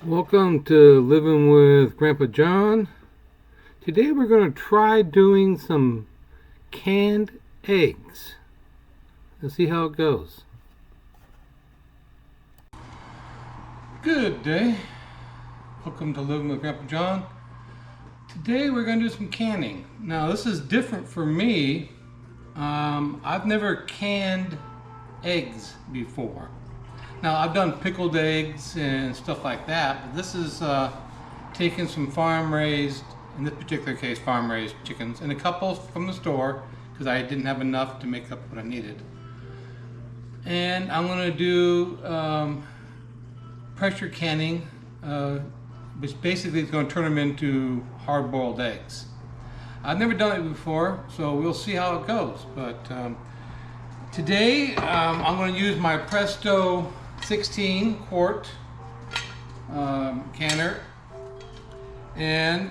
Welcome to Living with Grandpa John. Today we're going to try doing some canned eggs. Let's see how it goes. Good day. Welcome to Living with Grandpa John. Today we're going to do some canning. Now this is different for me. I've never canned eggs before. Now I've done pickled eggs and stuff like that, but this is taking some farm-raised, in this particular case farm-raised chickens, and a couple from the store because I didn't have enough to make up what I needed. And I'm going to do pressure canning, which basically is going to turn them into hard-boiled eggs. I've never done it before, so we'll see how it goes. But today I'm going to use my Presto 16 quart canner, and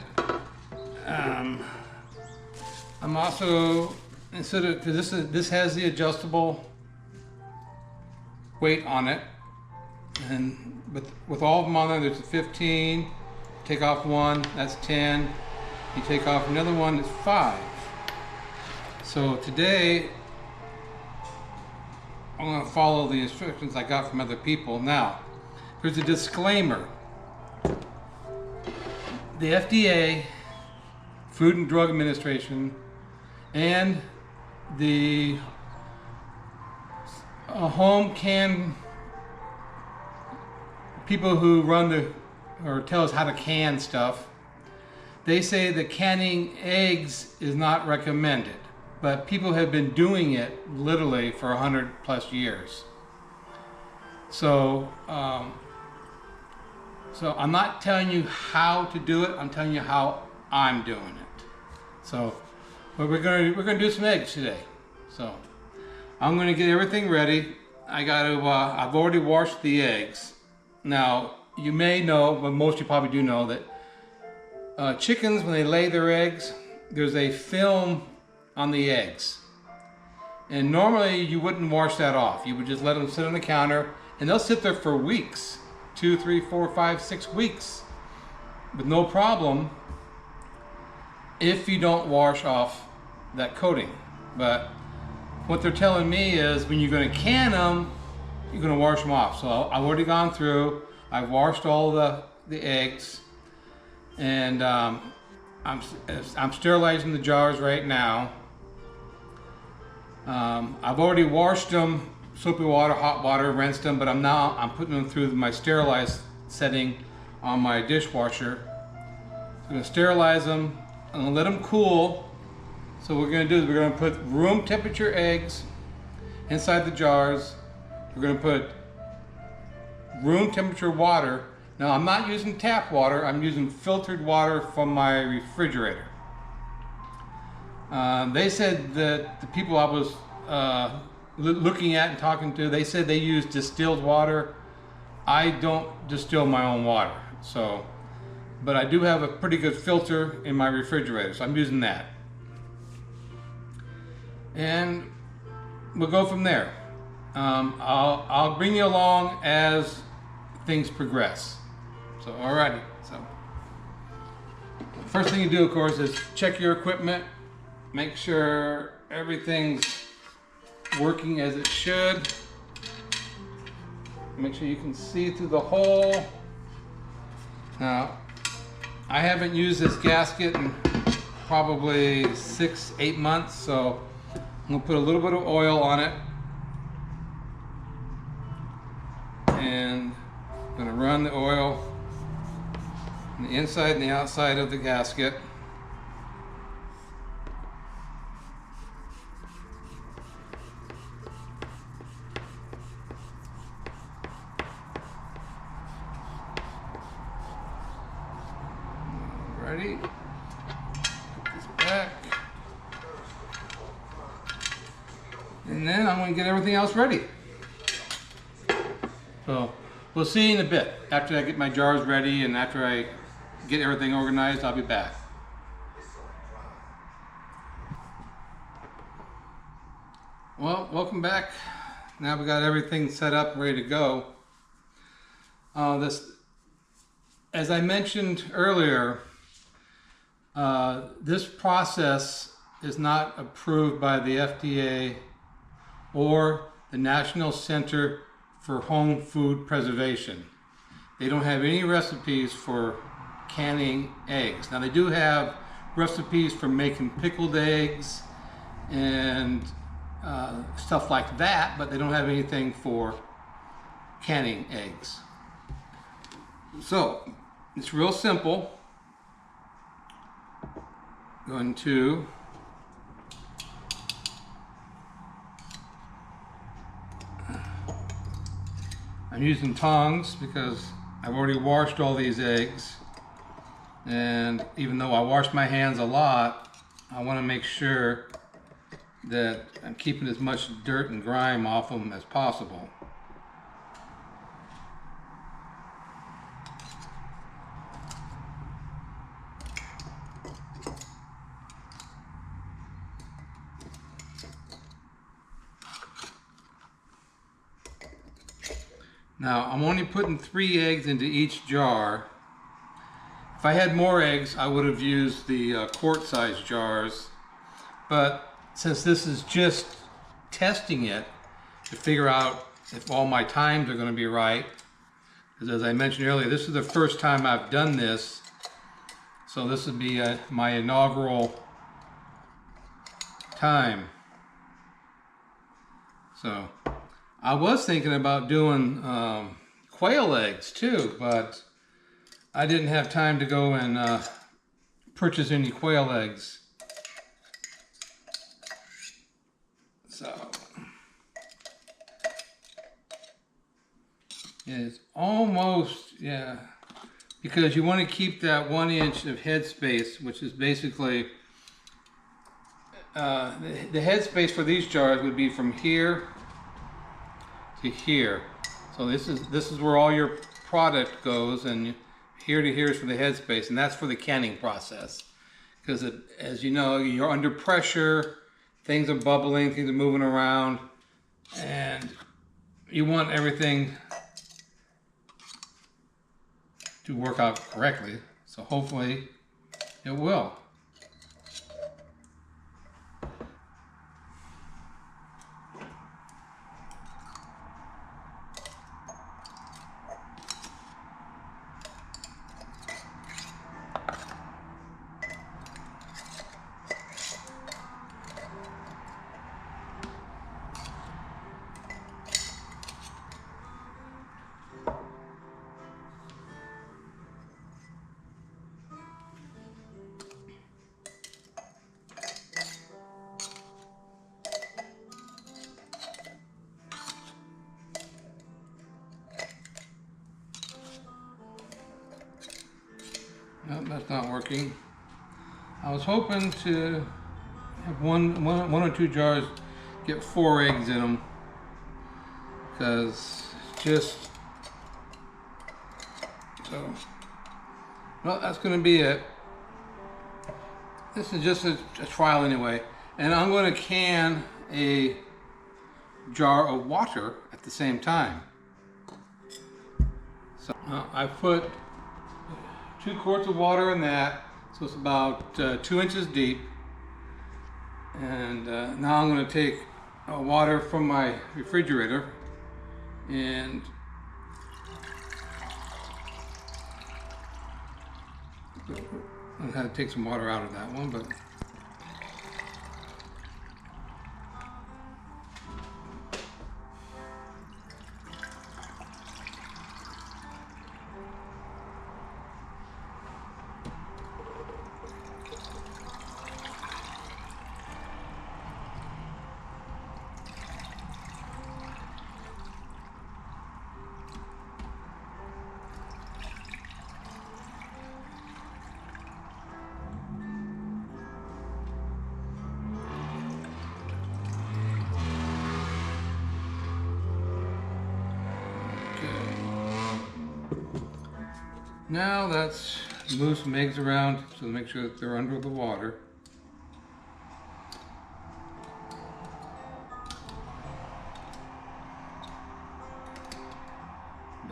I'm also, instead of, because this has the adjustable weight on it, and with all of them on there, there's a 15. Take off one, that's 10. You take off another one, it's 5. So today I'm going to follow the instructions I got from other people. Now, there's a disclaimer. The FDA, Food and Drug Administration, and the home can people who run or tell us how to can stuff, they say that canning eggs is not recommended. But people have been doing it literally for 100+ years. So I'm not telling you how to do it. I'm telling you how I'm doing it. So, but we're gonna do some eggs today. So I'm gonna get everything ready. I've already washed the eggs. Now you may know, but most of you probably do know that chickens, when they lay their eggs, there's a film on the eggs, and normally you wouldn't wash that off. You would just let them sit on the counter, and they'll sit there for weeks, 2, 3, 4, 5, 6 weeks, with no problem if you don't wash off that coating. But what they're telling me is when you're going to can them, you're going to wash them off. So I've already gone through, I've washed all the eggs, and I'm sterilizing the jars right now. I've already washed them, soapy water, hot water, rinsed them, but I'm putting them through my sterilized setting on my dishwasher. I'm going to sterilize them. I'm going to let them cool. So what we're going to do is we're going to put room temperature eggs inside the jars. We're going to put room temperature water. Now I'm not using tap water, I'm using filtered water from my refrigerator. They said that the people I was looking at and talking to, they said they use distilled water. I don't distill my own water, so, but I do have a pretty good filter in my refrigerator, so I'm using that. And we'll go from there. I'll bring you along as things progress. So, alrighty. So, first thing you do, of course, is check your equipment. Make sure everything's working as it should. Make sure you can see through the hole. Now, I haven't used this gasket in probably 6, 8 months, so I'm gonna put a little bit of oil on it, and I'm gonna run the oil on the inside and the outside of the gasket. Ready? Put this back. And then I'm going to get everything else ready. So we'll see in a bit. After I get my jars ready and after I get everything organized, I'll be back. Well, welcome back. Now we got everything set up, ready to go. as I mentioned earlier, this process is not approved by the FDA or the National Center for Home Food Preservation. They don't have any recipes for canning eggs. Now they do have recipes for making pickled eggs and stuff like that, but they don't have anything for canning eggs. So it's real simple. Going to I'm using tongs because I've already washed all these eggs, and even though I wash my hands a lot, I want to make sure that I'm keeping as much dirt and grime off them as possible. Now I'm only putting 3 eggs into each jar. If I had more eggs, I would have used the quart-sized jars. But since this is just testing it to figure out if all my times are going to be right, because as I mentioned earlier, this is the first time I've done this. So this would be my inaugural time. So I was thinking about doing quail eggs too, but I didn't have time to go and purchase any quail eggs. So it's almost, yeah, because you want to keep that 1 inch of headspace, which is basically the headspace for these jars would be from here to here. So this is where all your product goes, and here to here is for the headspace, and that's for the canning process. Because as you know, you're under pressure, things are bubbling, things are moving around, and you want everything to work out correctly. So hopefully it will. Nope, that's not working. I was hoping to have one or two jars get 4 eggs in them, because just so. Well, that's going to be it. This is just a trial anyway, and I'm going to can a jar of water at the same time. So I put 2 quarts of water in that, so it's about 2 inches deep. And now I'm going to take water from my refrigerator and I'm going to take some water out of that one, but now let's move some eggs around to make sure that they're under the water.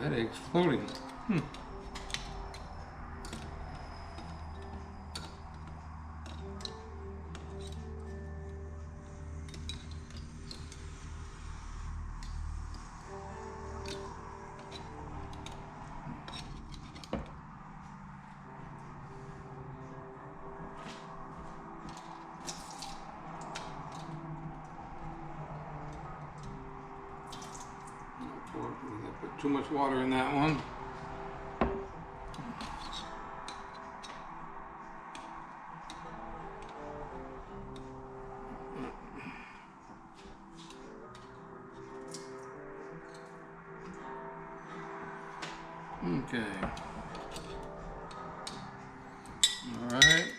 That egg's floating. too much water in that one. Okay. All right.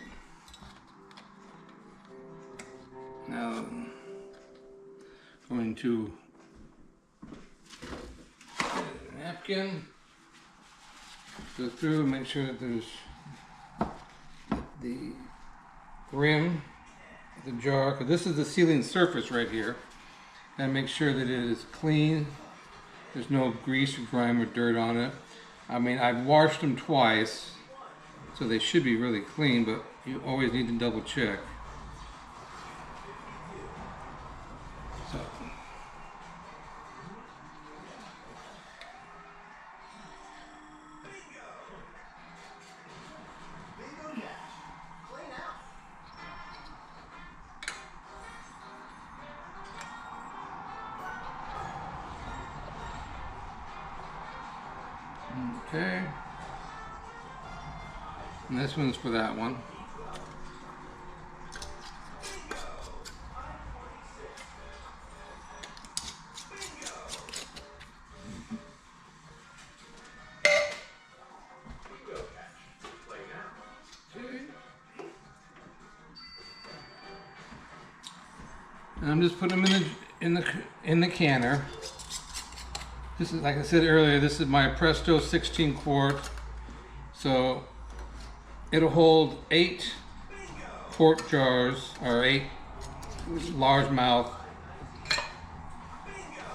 Now, going to napkin. Go through and make sure that there's the rim of the jar, because this is the sealing surface right here. And make sure that it is clean. There's no grease or grime or dirt on it. I mean, I've washed them twice, so they should be really clean, but you always need to double check. So. Okay. And this one's for that one. And I'm just putting them in the canner. This is, like I said earlier, this is my Presto 16 quart. So it'll hold 8 quart jars, or 8 largemouth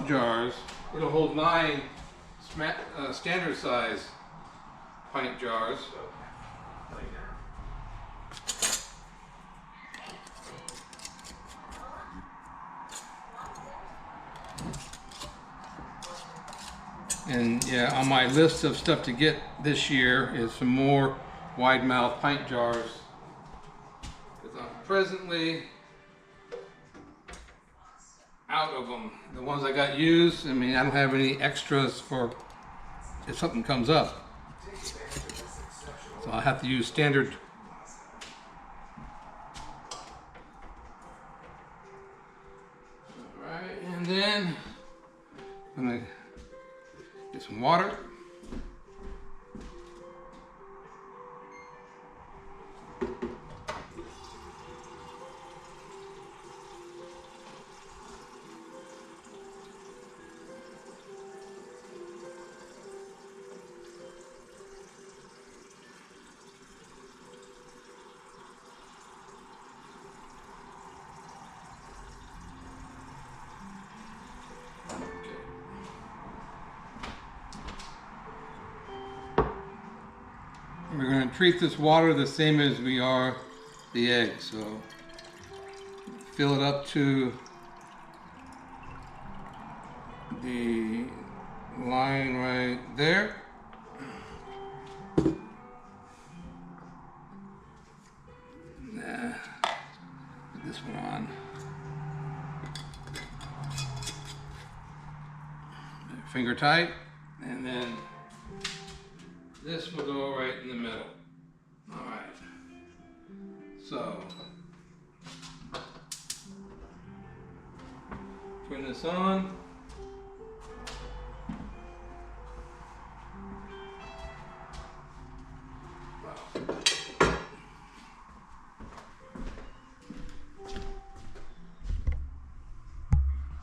jars. It'll hold 9 standard size pint jars. And yeah, on my list of stuff to get this year is some more wide mouth pint jars. Because I'm presently out of them. The ones I got used, I mean, I don't have any extras for if something comes up. So I'll have to use standard. Alright, and then I'm gonna get some water. We're going to treat this water the same as we are the eggs. So fill it up to the line right there. Put this one on. Finger tight, and then this will go right in the middle. All right. So turn this on.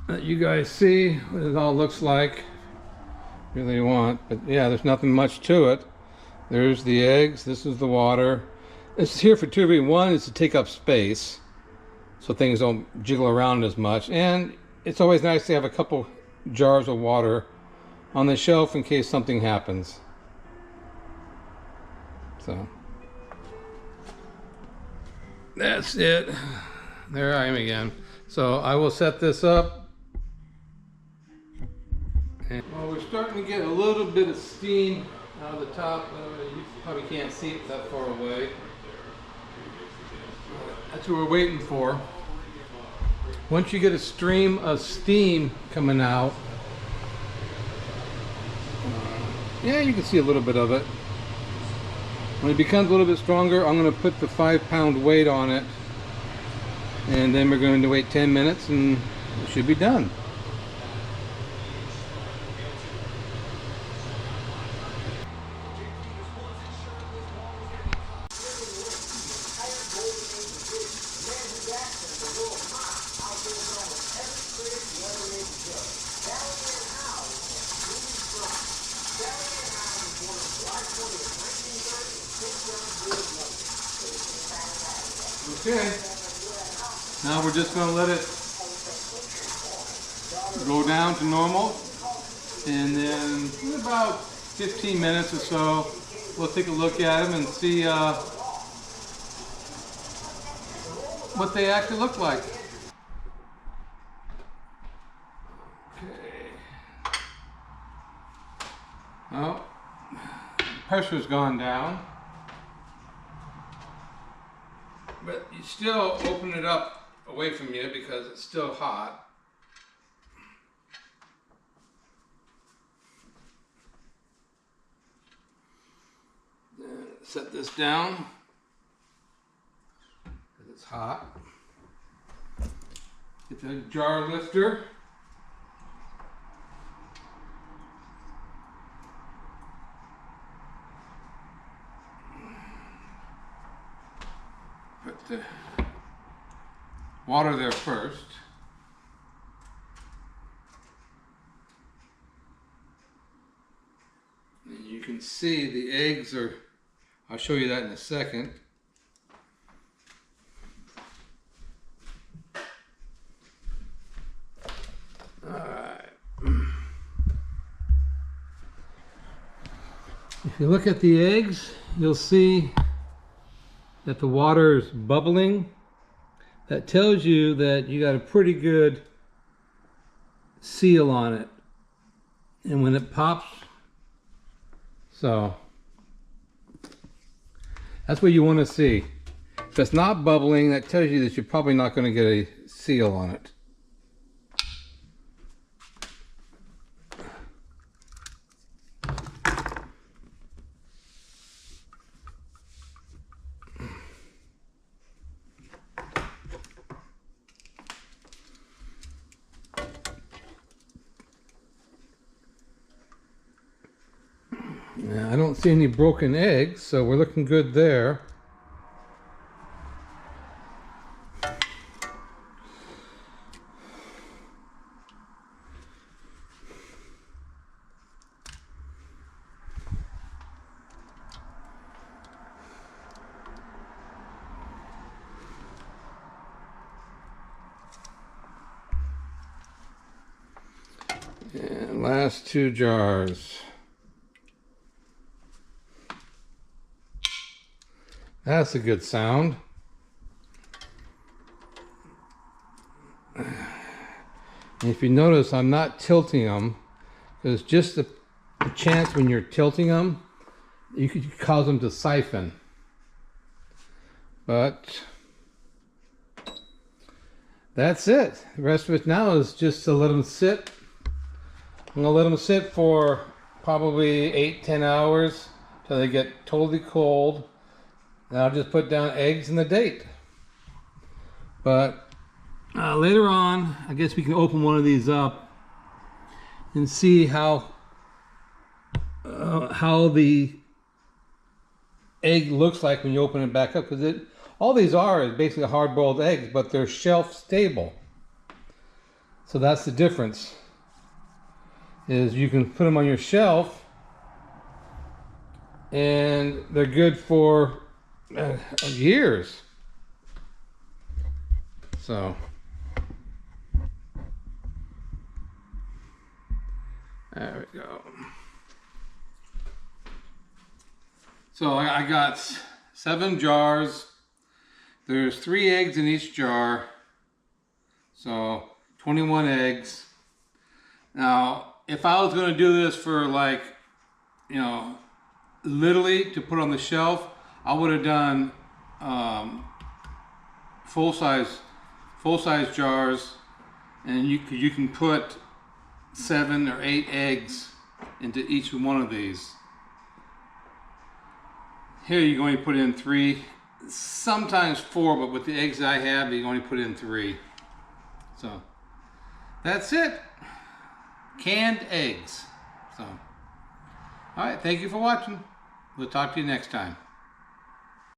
Let you guys see what it all looks like. Really want, but yeah, there's nothing much to it. There's the eggs, this is the water. This is here for two reasons. One is to take up space so things don't jiggle around as much, and it's always nice to have a couple jars of water on the shelf in case something happens. So that's it. There I am again. So I will set this up. Well, we're starting to get a little bit of steam out of the top. You probably can't see it that far away. That's what we're waiting for. Once you get a stream of steam coming out, Yeah, you can see a little bit of it. When it becomes a little bit stronger, I'm going to put the 5-pound weight on it, and then we're going to wait 10 minutes and it should be done. Okay, now we're just going to let it go down to normal, and then in about 15 minutes or so we'll take a look at them and see what they actually look like. Okay. Well, pressure's gone down. But you still open it up away from you because it's still hot. Set this down because it's hot. Get the jar lifter. Put the water there first. And you can see the eggs are, I'll show you that in a second. Alright. If you look at the eggs, you'll see that the water is bubbling. That tells you that you got a pretty good seal on it. And when it pops, so that's what you want to see. If it's not bubbling, that tells you that you're probably not going to get a seal on it. Now, I don't see any broken eggs, so we're looking good there. And last 2 jars. That's a good sound. And if you notice, I'm not tilting them, because just the chance when you're tilting them, you could cause them to siphon. But that's it. The rest of it now is just to let them sit. I'm going to let them sit for probably 8-10 hours till they get totally cold. And I'll just put down eggs and the date. But later on, I guess we can open one of these up and see how the egg looks like when you open it back up. Because all these are is basically hard-boiled eggs, but they're shelf stable. So that's the difference. Is you can put them on your shelf, and they're good for years. So there we go. So I got 7 jars. There's 3 eggs in each jar, so 21 eggs. Now if I was going to do this for, like, you know, literally to put on the shelf, I would have done full size jars, and you can put 7 or 8 eggs into each one of these. Here you're going to put in 3, sometimes 4, but with the eggs I have, you're going to put in 3. So that's it. Canned eggs. So, all right, thank you for watching. We'll talk to you next time.